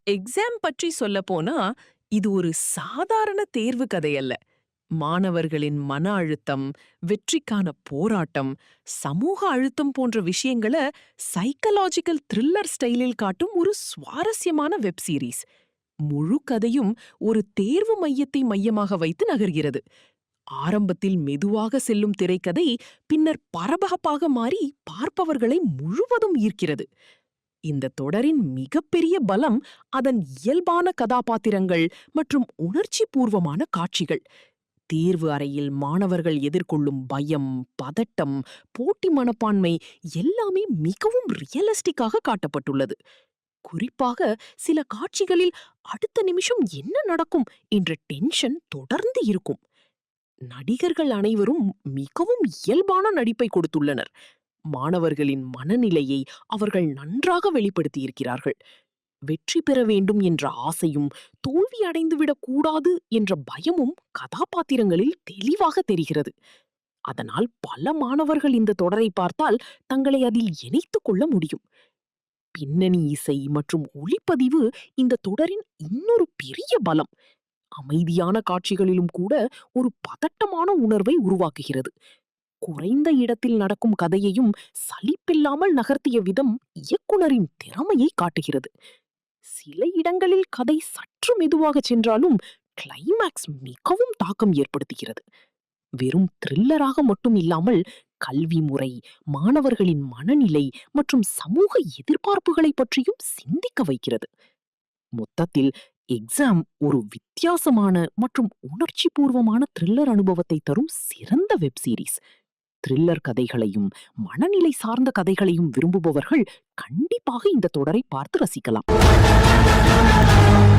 Exam பற்றி சொல்லப்போனா, இது ஒரு சாதாரண தேர்வு கதை அல்ல. மாணவர்களின் மன அழுத்தம், வெற்றிக்கான போராட்டம், சமூக அழுத்தம் போன்ற விஷயங்கள சைக்கலாஜிக்கல் த்ரில்லர் ஸ்டைலில் காட்டும் ஒரு சுவாரஸ்யமான வெப் சீரிஸ். முழு கதையும் ஒரு தேர்வு மையத்தை மையமாக வைத்து நகர்கிறது. ஆரம்பத்தில் மெதுவாக செல்லும் திரைக்கதை பின்னர் பரபரப்பாக மாறி பார்ப்பவர்களை முழுவதும் ஈர்க்கிறது. இந்த தொடரின் மிகப்பெரிய பலம் அதன் இயல்பான கதாபாத்திரங்கள் மற்றும் உணர்ச்சி பூர்வமான காட்சிகள். தேர்வு அறையில் மாணவர்கள் எதிர்கொள்ளும் பயம், பதட்டம், போட்டி மனப்பான்மை எல்லாமே மிகவும் ரியலிஸ்டிக்காக காட்டப்பட்டுள்ளது. குறிப்பாக சில காட்சிகளில் அடுத்த நிமிஷம் என்ன நடக்கும் என்ற டென்ஷன் தொடர்ந்து இருக்கும். நடிகர்கள் அனைவரும் மிகவும் இயல்பான நடிப்பை கொடுத்துள்ளனர். மாணவர்களின் மனநிலையை அவர்கள் நன்றாக வெளிப்படுத்தியிருக்கிறார்கள். வெற்றி பெற வேண்டும் என்ற ஆசையும் தோல்வி அடைந்துவிடக் கூடாது என்ற பயமும் கதாபாத்திரங்களில் தெளிவாக தெரிகிறது. அதனால் பல மாணவர்கள் இந்த தொடரை பார்த்தால் தங்களை அதில் இணைத்துக் கொள்ள முடியும். பின்னணி இசை மற்றும் ஒளிப்பதிவு இந்த தொடரின் இன்னொரு பெரிய பலம். அமைதியான காட்சிகளிலும் கூட ஒரு பதட்டமான உணர்வை உருவாக்குகிறது. குறைந்த இடத்தில் நடக்கும் கதையையும் சலிப்பில்லாமல் நகர்த்திய விதம் இயக்குனரின் திறமையை காட்டுகிறது. சில இடங்களில் கதை சற்று மெதுவாக சென்றாலும் கிளைமாக்ஸ் மிகவும் தாக்கம் ஏற்படுத்துகிறது. வெறும் த்ரில்லராக மட்டும் இல்லாமல் கல்வி முறை, மாணவர்களின் மனநிலை மற்றும் சமூக எதிர்பார்ப்புகளை பற்றியும் சிந்திக்க வைக்கிறது. மொத்தத்தில் எக்ஸாம் ஒரு வித்தியாசமான மற்றும் உணர்ச்சி பூர்வமான த்ரில்லர் அனுபவத்தை தரும் சிறந்த வெப் சீரிஸ். த்ரில்லர் கதைகளையும் மனநிலை சார்ந்த கதைகளையும் விரும்புபவர்கள் கண்டிப்பாக இந்த தொடரை பார்த்து ரசிக்கலாம்.